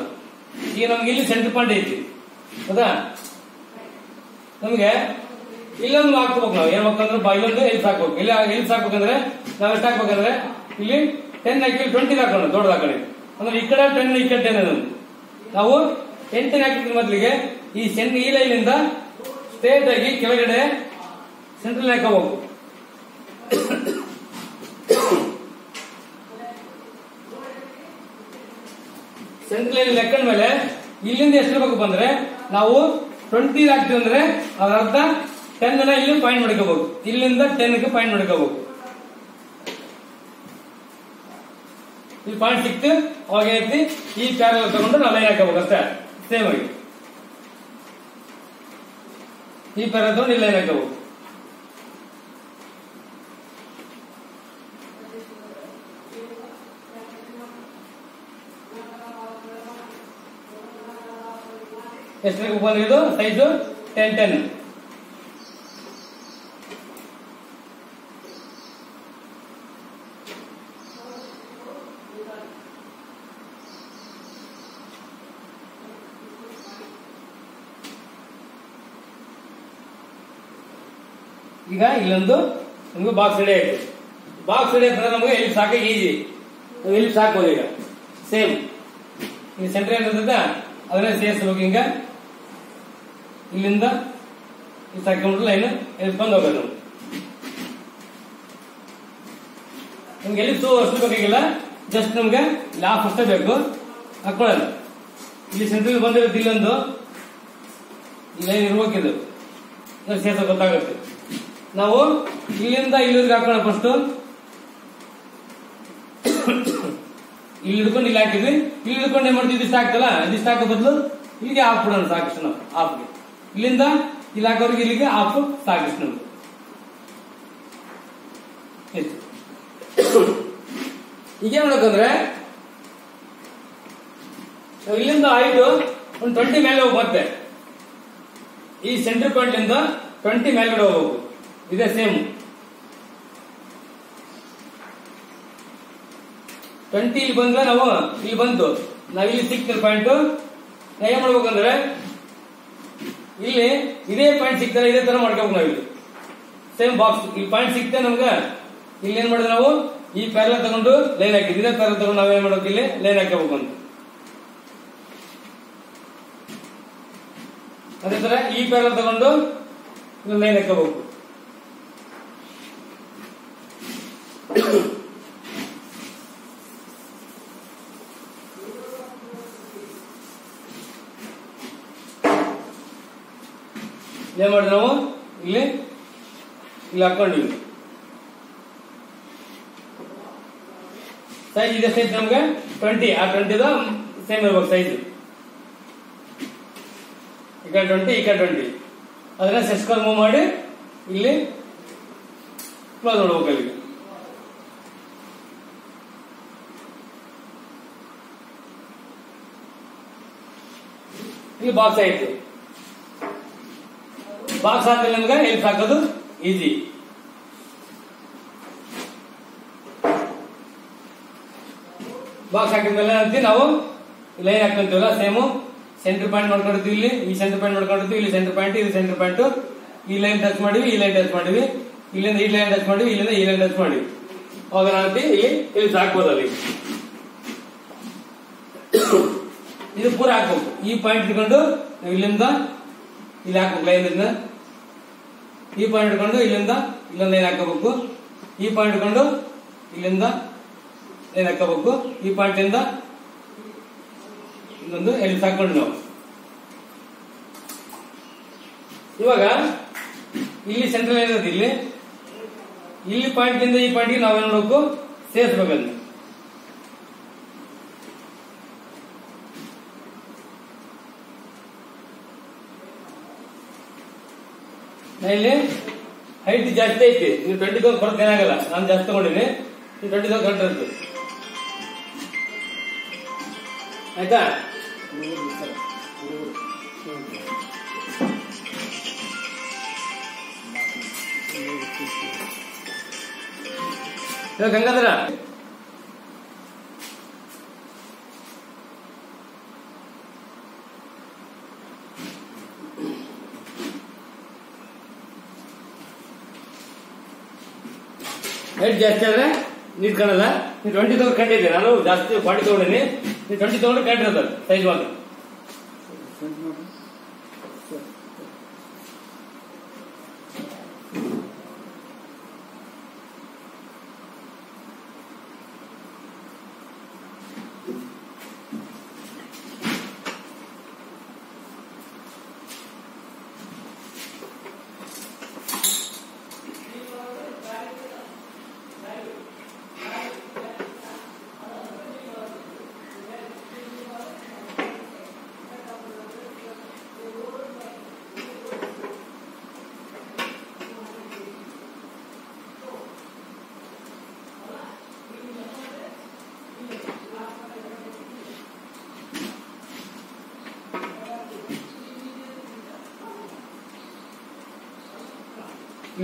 ಈಗ ನಮ್ಗೆ ಇಲ್ಲಿ ಸೆಂಟರ್ ಪಾಯಿಂಟ್ ಐತಿ, ಹೌದಾ? ನಮ್ಗೆ ಇಲ್ಲೊಂದು ಹಾಕ್ಬೇಕು. ನಾವು ಏನ್ ಹಾಕಂದ್ರೆ ಇಲ್ಲೊಂದು ಎಲ್ಸ್ ಹಾಕ್ಬೇಕು. ಇಲ್ಲಿ ಎಲ್ಸ್ ಹಾಕ್ಬೇಕಂದ್ರೆ ನಾವ್ ಎಷ್ಟು ಹಾಕ್ಬೇಕಂದ್ರೆ ಇಲ್ಲಿ 10 ಹಾಕಿ 20 ಹಾಕೋಣ, ದೊಡ್ಡದು ಹಾಕೋಣ. ಅಂದ್ರೆ ಈ ಕಡೆ 10 ಈ ಕಡೆ 10 ನಾವು 10 ಹಾಕಿದ್ರೆ ಮೊದಲಿಗೆ ಈ ಲೈನಿಂದ ಸ್ಟ್ರೇಟ್ ಆಗಿ ಕೆಳಗಡೆ ಸೆಂಟ್ರಲ್ ಹಾಕಬೇಕು. ಸೆಂಟ್ರಲ್ ಲೆಕ್ಕದ ಮೇಲೆ ಇಲ್ಲಿಂದ ಎಷ್ಟು ಇರಬೇಕು ಬಂದ್ರೆ ನಾವು 20 ಹಾಕ್ತೀವಿ ಅಂದ್ರೆ ಅದ್ರ ಅರ್ಥ 10 ಇಲ್ಲಿ ಪಾಯಿಂಟ್ ಮಾಡ್ಕೋಬೇಕು. ಇಲ್ಲಿಂದ 10ಗೆ ಪಾಯಿಂಟ್ ಮಾಡ್ಕೋಬೇಕು. ಇಲ್ಲಿ ಪಾಯಿಂಟ್ ಸಿಕ್ತು, ಅವಾಗ ಐತಿ ಈ ಪ್ಯಾರಲ್ ತಗೊಂಡು ನಾವು ಲೈನ್ ಹಾಕಬೇಕು ಅಷ್ಟೇ. ಸೇಮ್ ಆಗಿ ಈ ಪ್ಯಾರಲ್ ತಗೊಂಡು ಇಲ್ಲಿ ಲೈನ್ ಹಾಕಬೇಕು. ಎಷ್ಟು ಬಂದ್ರೆ ಇದು ಸೈಜು 10-10. ಈಗ ಇಲ್ಲೊಂದು ನಮ್ಗೆ ಬಾಕ್ಸ್ ರೆಡಿ ಆಯ್ತು. ಬಾಕ್ಸ್ ರೆಡಿ ಆಯ್ತಂದ್ರೆ ನಮಗೆ ಎಲ್ಲಿ ಸಾಕ ಈಜಿ, ಎಲ್ಲಿ ಸಾಕ್ಬೋದು. ಈಗ ಸೇಮ್ ಈ ಸೆಂಟರ್ ಏನಿರ್ತದ ಅದನ್ನ ಸೇರಿಸ್ಬೇಕು. ಹಿಂಗ ಇಲ್ಲಿಂದ ಇಷ್ಟು ಹಾಕೊಂಡ್ರೆ ಲೈನ್ ಎಲ್ಸ್ಕೊಂಡು ಹೋಗೋದು. ನಮ್ಗೆ ಎಲ್ಲಿ ಅಷ್ಟು ಬೇಕಾಗಿಲ್ಲ, ಜಸ್ಟ್ ನಮ್ಗೆ ಲಾಫ್ ಅಷ್ಟೇ ಬೇಕು. ಹಾಕೊಳ್ಳೋದು ಇಲ್ಲಿ ಸೆಂಟ್ರಲ್ ಬಂದಿರುತ್ತೆ. ಇಲ್ಲೊಂದು ಈ ಲೈನ್ ಇರ್ಬೇಕಿದು ಸೇರ್ಸ ಗೊತ್ತಾಗುತ್ತೆ. ನಾವು ಇಲ್ಲಿಂದ ಇಲ್ಲಿಗೆ ಹಾಕೋಣ. ಫಸ್ಟ್ ಇಲ್ಲಿ ಹಿಡ್ಕೊಂಡು ಇಲ್ಲಿ ಹಾಕಿದ್ವಿ, ಇಲ್ಲಿ ಹಿಡ್ಕೊಂಡು ಏನ್ ಮಾಡ್ತೀವಿ, ಇದಿಷ್ಟು ಹಾಕ್ತಲ್ಲ, ಇದಿಷ್ಟು ಹಾಕೋ ಬದಲು ಇಲ್ಲಿಗೆ ಹಾಫ್ ಬಿಡೋಣ ಸಾಕಿಷ್ಟು ನಾವು ಹಾಫ್ಗೆ, ಇಲ್ಲಿಂದ ಇಲ್ಲಿ ಹಾಕೋರಿಗೆ ಇಲ್ಲಿಗೆ ಹಾಫ್ ಸಾಕಿಷ್ಟು ನಮ್ಗೆ. ಈಗ ಏನ್ ಮಾಡಬೇಕಂದ್ರೆ ಇಲ್ಲಿಂದ ಹೈಟ್ ಒಂದು 20 ಮೇಲೆ ಹೋಗಿ, ಮತ್ತೆ ಈ ಸೆಂಟರ್ ಪಾಯಿಂಟ್ ಇಂದ 20 ಮೇಲ್ಗಡೆ ಹೋಗ್ಬೇಕು. ಇದೇ ಸೇಮ್ 20 ಇಲ್ಲಿ ಬಂದ್ರೆ ನಾವು ಇಲ್ಲಿ ಬಂತು, ನಾವ್ ಇಲ್ಲಿ ಸಿಕ್ತಿರೋ ಪಾಯಿಂಟ್ ಏನ್ ಮಾಡ್ಬೇಕಂದ್ರೆ ಇಲ್ಲಿ ಇದೇ ಪಾಯಿಂಟ್ ಸಿಗ್ತಾರೆ, ಇದೇ ತರ ಮಾಡ್ಕೋಬೇಕು ನಾವ್. ಇಲ್ಲಿ ಸೇಮ್ ಬಾಕ್ಸ್ ಇಲ್ಲಿ ಪಾಯಿಂಟ್ ಸಿಗ್ತದೆ ನಮ್ಗೆ. ಇಲ್ಲಿ ಏನ್ ಮಾಡಿದ್ರೆ ನಾವು ಈ ಪ್ಯಾರಲ ತಗೊಂಡು ಲೈನ್ ಹಾಕಿದ್ವಿ, ಇದೇ ಪ್ಯಾರಲ ತಗೊಂಡು ನಾವೇನ್ ಮಾಡ್ಬೇಕು, ಇಲ್ಲಿ ಲೈನ್ ಹಾಕಬೇಕು ಅಂತ. ಅದೇ ತರ ಈ ಪ್ಯಾರಲ ತಗೊಂಡು ಲೈನ್ ಹಾಕಬೇಕು. ಏನ್ ಮಾಡಿ ನಾವು ಇಲ್ಲಿ ಹಾಕೊಂಡಿವಿ. ಸೈಜ್ ಇದೆ, ಸೈಜ್ ನಮ್ಗೆ 20, ಆ 20 ಸೇಮ್ ಇರ್ಬೇಕು ಸೈಜ್. ಈ ಕಡೆ 20, ಈ ಕಡೆ 20. ಅದನ್ನ ಸೆಸ್ಕರ್ ಮೂವ್ ಮಾಡಿ ಇಲ್ಲಿ ಕ್ಲೋಸ್ ಮಾಡ್ಬೇಕು. ಅಲ್ಲಿಗೆ ಇಲ್ಲಿ ಬಾಕ್ಸ್ ಆಯ್ತು. ಬಾಕ್ಸ್ ಹಾಕಿದ್ರೆ ನಮ್ಗೆ ಇಲ್ಲಿ ಹಾಕೋದು ಈಸಿ. ಬಾಕ್ಸ್ ಹಾಕಿದ್ಮೇಲೆ ಅಂತೀವಿ ನಾವು ಲೈನ್ ಹಾಕೊಂತೀವಲ್ಲ, ಸೇಮು ಸೆಂಟರ್ ಪಾಯಿಂಟ್ ಮಾಡ್ಕೊಂಡಿರ್ತೀವಿ. ಇಲ್ಲಿ ಈ ಸೆಂಟರ್ ಪಾಯಿಂಟ್ ಮಾಡ್ಕೊಂಡಿರ್ತೀವಿ, ಇಲ್ಲಿ ಸೆಂಟರ್ ಪಾಯಿಂಟ್, ಇದು ಸೆಂಟರ್ ಪಾಯಿಂಟ್. ಈ ಲೈನ್ ಟಚ್ ಮಾಡಿವಿ, ಈ ಲೈನ್ ಟಚ್ ಮಾಡಿವಿ, ಇಲ್ಲಿಂದ ಈ ಲೈನ್ ಟಚ್ ಮಾಡಿವಿ, ಇಲ್ಲಿಂದ ಈ ಲೈನ್ ಟಚ್ ಮಾಡಿವಿ. ಅವಾಗ ನಾವಂತೀವಿ ಇಲ್ಲಿ ಹಾಕ್ಬೋದು. ಅಲ್ಲಿ ಇದು ಪೂರ ಹಾಕ್ಬೇಕು. ಈ ಪಾಯಿಂಟ್ ಇಟ್ಕೊಂಡು ಇಲ್ಲಿಂದ ಇಲ್ಲಿ ಹಾಕ್ಬೇಕು ಲೈನ್. ಈ ಪಾಯಿಂಟ್ ಇಟ್ಕೊಂಡು ಇಲ್ಲಿಂದ ಇಲ್ಲೊಂದು ಲೈನ್ ಹಾಕಬೇಕು. ಈ ಪಾಯಿಂಟ್ ಇಟ್ಕೊಂಡು ಇಲ್ಲಿಂದ ಲೈನ್ ಹಾಕಬೇಕು. ಈ ಪಾಯಿಂಟ್ ಇಂದ ಇನ್ನೊಂದು ಎಲ್ಲಿ ಹಾಕೊಂಡು ನಾವು ಇವಾಗ ಇಲ್ಲಿ ಸೆಂಟ್ರಲ್ ಏನಿರುತ್ತೆ, ಇಲ್ಲಿ ಪಾಯಿಂಟ್ ಇಂದ ಈ ಪಾಯಿಂಟ್ಗೆ ನಾವೇನ್ ಮಾಡಬೇಕು, ಸೇರಿಸಬೇಕಂತ. ಇಲ್ಲಿ ಹೈಟ್ ಜಾಸ್ತಿ ಐತಿ, ನೀವು 20 ಕೊರತೆ ಏನಾಗಲ್ಲ. ನಾನು ಜಾಸ್ತಿ ತಗೊಂಡಿನಿ, ನೀವು 20 ಕರೆಕ್ಟ್ ಇರ್ತದೆ. ಆಯ್ತಾ? ಗಂಗಾಧರ ಹೈಟ್ ಜಾಸ್ತಿ ಆದ್ರೆ ನೀಟ್ ಕಾಣಲ್ಲ. ನೀವು 20 ತಗೊಂಡು ಕಂಡಿದ್ದೆ, ನಾನು ಜಾಸ್ತಿ 40 ತಗೊಂಡಿನಿ. ನೀವು 20 ತಗೊಂಡು ಕಂಡಿರೋದು ಸೈಜ್ ಮಾತ್ರ.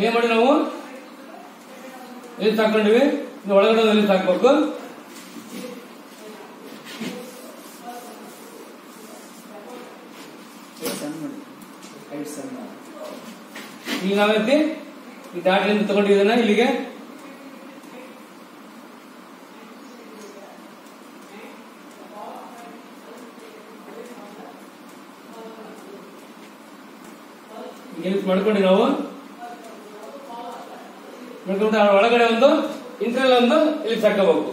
ಏನ್ ಮಾಡಿ ನಾವು ಎಲ್ಲಿ ಹಾಕೊಂಡಿವಿ, ಒಳಗಡೆ ಎಲ್ಲಿ ಹಾಕ್ಬೇಕು. ಈಗ ನಾವೈತಿ ಈ ದಾಟಿಯಿಂದ ತಗೊಂಡಿದ್ದಾನ ಇಲ್ಲಿಗೆ ಮಾಡ್ಕೊಂಡು ನಾವು ಒಳಗಡೆ ಒಂದು ಇಂಟರ್ನಲ್ ಒಂದು ಇಲ್ಲಿ ಹಾಕಬೇಕು.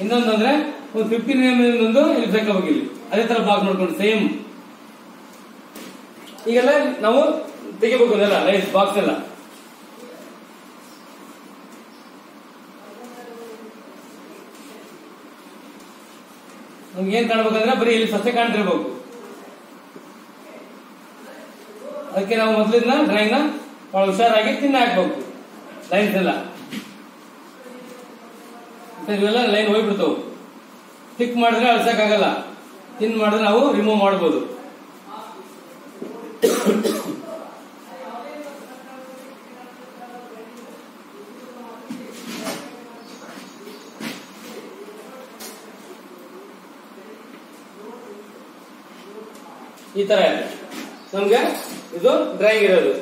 ಇನ್ನೊಂದು ಅಂದ್ರೆ ಒಂದು 15 mm ಒಂದು ಇಲ್ಲಿ ಹಾಕಬೇಕು. ಇಲ್ಲಿ ಅದೇ ತರ ಬಾಕ್ಸ್ ಮಾಡ್ಕೊಂಡು ಸೇಮ್ ಈಗೆಲ್ಲ ನಾವು ತೆಗಿಬೇಕು. ಅದೆಲ್ಲ ಲೈಟ್ ಬಾಕ್ಸ್ ಎಲ್ಲ ನಮ್ಗೆ ಏನ್ ಕಾಣ್ಬೇಕಂದ್ರೆ ಬರೀ ಇಲ್ಲಿ ಸಸ್ಯ ಕಾಣ್ತಿರ್ಬೇಕು. ಅದಕ್ಕೆ ನಾವು ಮೊದಲಿನ ಡ್ರಾಯಿಂಗ್ ನ ಬಹಳ ಹುಷಾರಾಗಿ ತಿನ್ನ ಹಾಕ್ಬೇಕು. ಲೈನ್ಸ್ ಎಲ್ಲ ಇವೆಲ್ಲ ಲೈನ್ ಹೋಗ್ಬಿಡ್ತಾವೆ. ಟಿಕ್ ಮಾಡಿದ್ರೆ ಅಳ್ಸಕ್ಕಾಗಲ್ಲ, ತಿನ್ ಮಾಡಿದ್ರೆ ನಾವು ರಿಮೂವ್ ಮಾಡಬಹುದು. ಈ ತರ ಇದೆ ನಮ್ಗೆ ಇದು ಡ್ರಾಯಿಂಗ್ ಇರೋದು.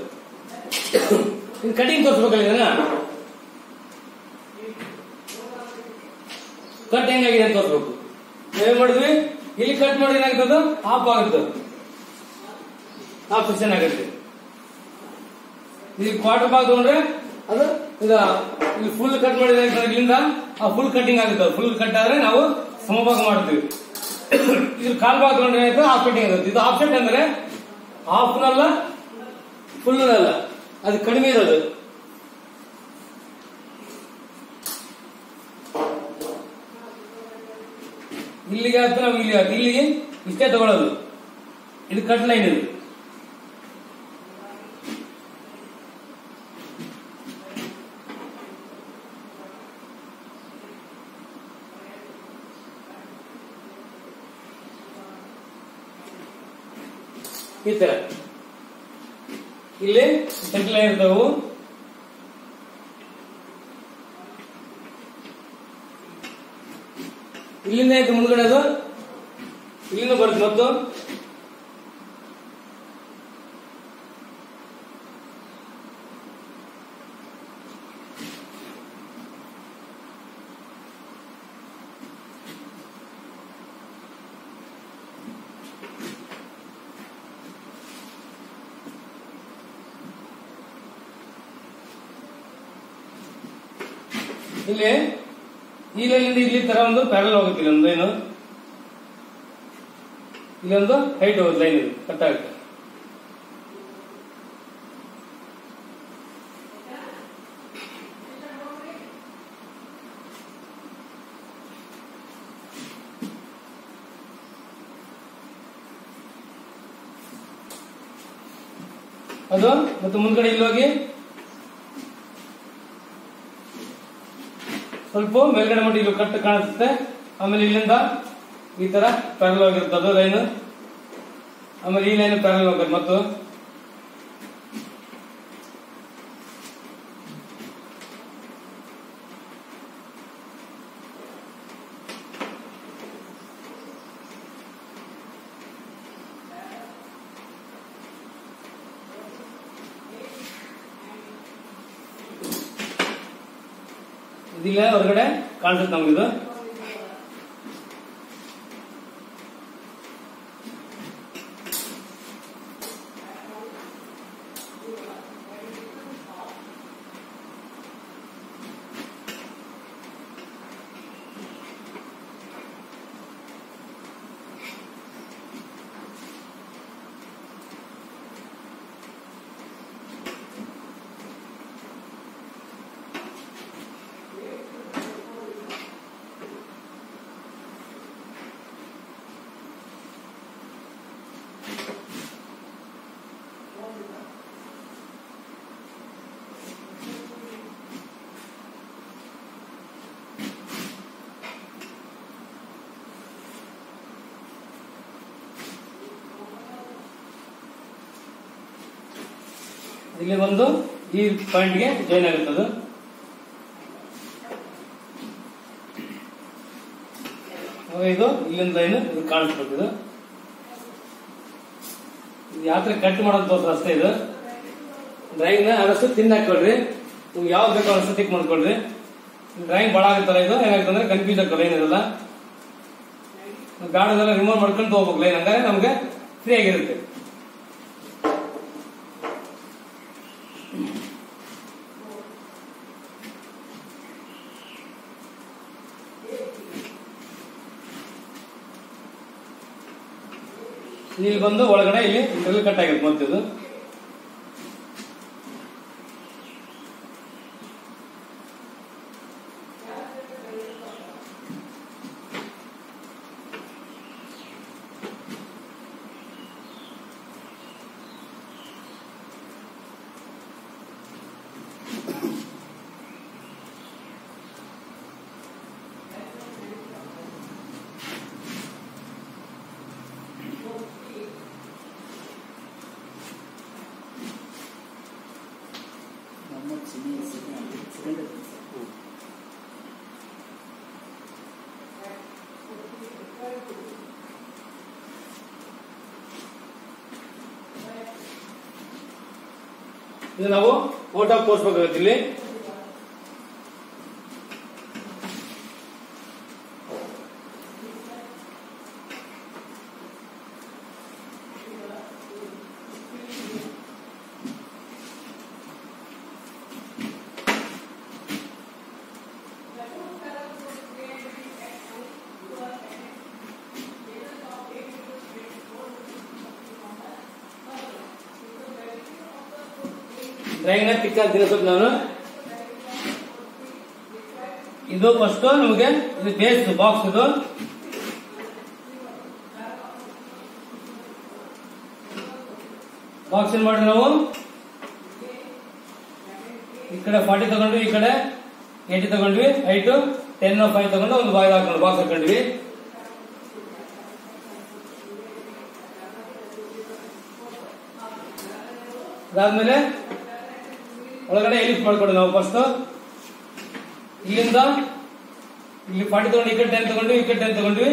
ಇನ್ನು ಕಟಿಂಗ್ ತೋರಿಸ್ಬೇಕಲ್ಲ, ಕಟ್ ಹೆಂಗಾಗಿದೆ ಅಂತ ತೋರಿಸ್ಬೇಕು. ನಾವೇನ್ ಮಾಡಿದ್ವಿ, ಇಲ್ಲಿ ಕಟ್ ಮಾಡಿ ಏನಾಗ್ತದ ಆಫ್ ಆಗುತ್ತೆ, ಆಫ್ ಸೆಕ್ಷನ್ ಆಗುತ್ತೆ. ಇಲ್ಲಿ ಕ್ವಾರ್ಟರ್ ಭಾಗ ತಗೊಂಡ್ರೆ ಅದು ಇಲ್ಲಿ ಫುಲ್ ಕಟ್ ಮಾಡಿದ್ರೆ ಇಲ್ಲಿಂದ ಆ ಫುಲ್ ಕಟಿಂಗ್ ಆಗುತ್ತೆ. ಫುಲ್ ಕಟ್ ಆದ್ರೆ ನಾವು ಸಮಭಾಗ ಮಾಡ್ತೀವಿ. ಇದ್ರ ಕಾಲ್ ಭಾಗ ತಗೊಂಡ್ರೆ ಏನಾಯ್ತು ಹಾಫ್ ಕಟಿಂಗ್ ಆಗುತ್ತೆ. ಇದು ಆಫ್ಸೆಟ್ ಅಂದ್ರೆ ಹಾಫ್ನಲ್ಲ ಫುಲ್ನಲ್ಲ, ಅದು ಕಡಿಮೆ ಇರೋದು. ಇಲ್ಲಿಗೆ ಆಯ್ತು, ನಾವು ಇಲ್ಲಿ ಆಯ್ತು, ಇಲ್ಲಿಗೆ ಇಷ್ಟೇ ತಗೊಳ್ಳೋದು. ಇದು ಕಟ್ ಲೈನ್ ಇದು. ಈ ತರ ಇಲ್ಲಿ ಸೆಂಟ್ರಲ್ ಲೈನ್ ಇರ್ತಾವು. ಇಲ್ಲಿಂದ ಆಯ್ತು ಮುಂದ್ಗಡೆ ಅದು ಇಲ್ಲಿಂದ ಬರುತ್ತೆ. ಮತ್ತು ಇಲ್ಲಿ ಈ ಲೈನಿಂದ ಇಲ್ಲಿ ತರ ಒಂದು ಪ್ಯಾರಲ್ ಹೋಗುತ್ತೆ. ಇಲ್ಲೊಂದು ಏನು ಇಲ್ಲೊಂದು ಹೈಟ್ ಹೋಗುತ್ತೆ, ಲೈನ್ ಇದು ಕಟ್ ಆಗುತ್ತೆ. ಅದು ಮತ್ತೆ ಮುಂದ್ಗಡೆ ಇಲ್ಲಿ ಹೋಗಿ ಸ್ವಲ್ಪ ಮೇಲ್ಗಡೆ ಮಾಡಿ ಇಲ್ಲಿ ಕಟ್ ಕಾಣಿಸುತ್ತೆ. ಆಮೇಲೆ ಇಲ್ಲಿಂದ ಈ ತರ ಪ್ಯಾರಲ್ ಹೋಗಿರುತ್ತೆ ಅದು ಲೈನ್. ಆಮೇಲೆ ಈ ಲೈನ್ ಪ್ಯಾರಲ್ ಹೋಗುತ್ತೆ. ಮತ್ತು ಇದಿಲ್ಲ ಹೊರಗಡೆ ಕಾಣಿಸುತ್ತೆ ನಮಗಿದು. ಇಲ್ಲಿ ಒಂದು ಈ ಪಾಯಿಂಟ್ ಗೆ ಜಾಯಿನ್ ಆಗುತ್ತದೆ. ಇದು ಇಲ್ಲಿಂದ ಲೈನ್ ಇದು ಕಾಣಿಸ್ಬೇಕು. ಇದು ಯಾತ್ರೆ ಕಟ್ ಮಾಡೋದು ತೋರ್ಸ ಅಷ್ಟೇ. ಇದು ಡ್ರಾಯಿಂಗ್ ನ ಆದಷ್ಟು ತಿನ್ನ ಹಾಕೊಳ್ರಿ. ನಿಮ್ಗೆ ಯಾವ್ದು ಬೇಕೋ ಅಷ್ಟು ಟಿಕ್ ಮಾಡ್ಕೊಳ್ರಿ. ಡ್ರಾಯಿಂಗ್ ಭಾಳ ಆಗುತ್ತಲ್ಲ, ಇದು ಏನಾಗ್ತಂದ್ರೆ ಕನ್ಫ್ಯೂಸ್ ಆಗ್ತದೆ. ಲೈನ್ ಇರಲ್ಲ, ಗಾಡದೆಲ್ಲ ರಿಮೂವ್ ಮಾಡ್ಕೊಂಡು ಹೋಗ್ಬೇಕು ಲೈನ್. ಹಂಗಾರೆ ನಮ್ಗೆ ಫ್ರೀ ಆಗಿರುತ್ತೆ. ಇಲ್ಲಿ ಬಂದು ಒಳಗಡೆ ಇಲ್ಲಿ ಡ್ರಿಲ್ ಕಟ್ ಆಗಿರುತ್ತೆ. ಮತ್ತೆ ಇದು ಇದು ನಾವು ಫೋಟೋ ತೋರಿಸಬೇಕಾಗುತ್ತೆ ಇಲ್ಲಿ. ಡ್ರಾಯಿಂಗ್ ನ ಪಿಕ್ ಆಗ್ತೀನಿ ಸ್ವಲ್ಪ ನಾನು. ಇದು ಫಸ್ಟ್ ನಮಗೆ ಇದು ಬೇಸ್ ಬಾಕ್ಸ್. ಇದು ಬಾಕ್ಸ್ ಏನ್ ಮಾಡಿ ನಾವು ಈ ಕಡೆ 40 ತಗೊಂಡ್ವಿ, ಈ ಕಡೆ 80 ತಗೊಂಡ್ವಿ, ಹೈಟ್ 10 ತಗೊಂಡು ಒಂದು ಬಾಯ್ ಹಾಕೊಂಡು ಬಾಕ್ಸ್ ಹಾಕೊಂಡ್ವಿ. ಅದಾದ್ಮೇಲೆ ಒಳಗಡೆ ಎಲಿಪ್ಸ್ ಮಾಡ್ಕೊಂಡು ನಾವು ಫಸ್ಟ್ ಇಲ್ಲಿಂದ ಇಲ್ಲಿ 40 ತಗೊಂಡು ಈ ಕಡೆ 10 ತಗೊಂಡ್ವಿ, ಈ ಕಡೆ 10 ತಗೊಂಡ್ವಿ.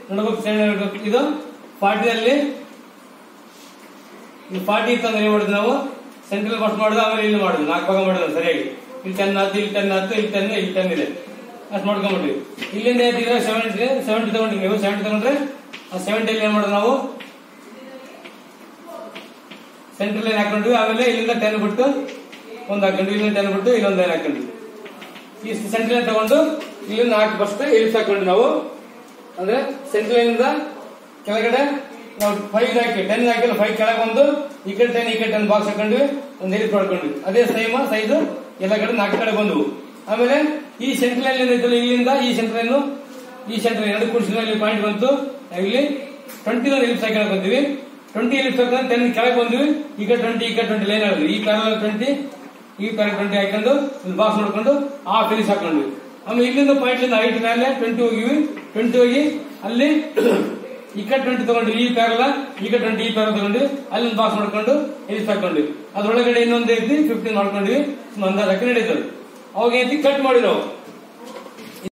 ನೋಡ್ಬೇಕು ಇದು 40 ಅಲ್ಲಿ ಇಲ್ಲಿ 40 ಇತ್ತು ಅಂದ್ರೆ ಏನ್ ಮಾಡುದು ನಾವು ಸೆಂಟ್ರಲ್ ಫಸ್ಟ್ ಮಾಡುದು, ಆಮೇಲೆ ಇಲ್ಲಿ ಮಾಡುದು 4 ಭಾಗ ಮಾಡುದು ಸರಿಯಾಗಿ. ಇಲ್ಲಿ 10 ಆಯ್ತು, ಇಲ್ಲಿ 10 ಆಯ್ತು, ಇಲ್ಲಿ 10 ಇಲ್ಲಿ 10 ಇದೆ ಅಷ್ಟು ಮಾಡ್ಕೊಂಡ್ಬಿಡ್ವಿ. ಇಲ್ಲಿಂದ ಏನಿದ್ರೆ 70 ತಗೊಂಡ್ರಿ ನೀವು. 70 ತಗೊಂಡ್ರೆ ಆ 70 ಏನ್ ಮಾಡೋದು ನಾವು ಸೆಂಟ್ರಲ್ ಲೈನ್ ಹಾಕೊಂಡ್ವಿ. ಆಮೇಲೆ ಇಲ್ಲಿಂದ 10 ಬಿಟ್ಟು ಒಂದು ಹಾಕೊಂಡ್ವಿ, ಇಲ್ಲಿಂದ 10 ಬಿಟ್ಟು ಇಲ್ಲೊಂದು ಲೈನ್ ಹಾಕೊಂಡ್ವಿ. ಈ ಸೆಂಟ್ರಲ್ ಲೈನ್ ತಗೊಂಡು ಇಲ್ಲಿಂದ 4 ಫಸ್ಟ್ ಎಲಿಪ್ಸ್ ಹಾಕೊಂಡ್ವಿ ನಾವು. ಅಂದ್ರೆ ಸೆಂಟ್ರಲ್ ಲೈನ್ ಇಂದ ಕೆಳಗಡೆ ನಾವು 5 ಹಾಕಿ 10 ಹಾಕಿಲ್ಲ 5 ಕೆಳಗೆ ಬಂದು ಈ ಕಡೆ 10 ಈ ಕಡೆ 10 ಬಾಕ್ಸ್ ಹಾಕೊಂಡ್ವಿ, ಒಂದು ಎಲಿಪ್ಸ್ ಮಾಡ್ಕೊಂಡ್ವಿ. ಅದೇ ಸೇಮ್ ಸೈಜ್ ಎಲ್ಲ ಕಡೆ 4 ಕಡೆ ಬಂದವು. ಆಮೇಲೆ ಈ ಸೆಂಟ್ರಲ್ ಲೈನ್ ಇಲ್ಲಿಂದ ಈ ಸೆಂಟ್ರಲ್ ಲೈನ್ ಈ ಸೆಂಟ್ರಲ್ ಲೈನ್ 2 ಕೂಡಿಸಿದ್ರೆ ಇಲ್ಲಿ ಪಾಯಿಂಟ್ ಬಂತು. ಇಲ್ಲಿ 20 ಎಲಿಪ್ಸ್ ಹಾಕಿ ಬಂದ್ವಿ. 20 ಎಲಿಪ್ಸ್ ಹಾಕಿದ್ರೆ 10 ಕೆಳಗೆ ಬಂದ್ವಿ. ಈಗ 20 ಈ ಕಡೆ 20 ಲೈನ್ ಹಾಕಿದ್ವಿ. ಈ ಪ್ಯಾರಲ್ 20 ಈ ಪ್ಯಾರಲ್ 20 ಹಾಕೊಂಡು ಇಲ್ಲಿ ಬಾಕ್ಸ್ ನೋಡ್ಕೊಂಡು ಆ ಫಿನಿಶ್ ಹಾಕೊಂಡ್ವಿ. ಆಮೇಲೆ ಇಲ್ಲಿಂದ ಪಾಯಿಂಟ್ ಇಂದ ಹೈಟ್ ಮೇಲೆ 20 ಹೋಗಿವಿ. 20 ಹೋಗಿ ಅಲ್ಲಿ ಈ ಕಡೆ 20 ತಗೊಂಡ್ವಿ, ಈ ಪ್ಯಾರಲ್ ಈ ಕಡೆ 20 ಈ ಪ್ಯಾರಲ್ ತಗೊಂಡ್ವಿ, ಅಲ್ಲಿ ಒಂದು ಬಾಕ್ಸ್ ಮಾಡ್ಕೊಂಡು ಎಲಿಪ್ಸ್ ಹಾಕೊಂಡ್ವಿ. ಅದ್ರೊಳಗಡೆ ಇನ್ನೊಂದು ಐತಿ 15 ಮಾಡ್ಕೊಂಡ್ವಿ. ಅಂದಾಜ್ ಹಾಕಿ ನಡೀತದೆ. ಅವಾಗ ಐತಿ ಕಟ್ ಮಾಡಿ ನಾವು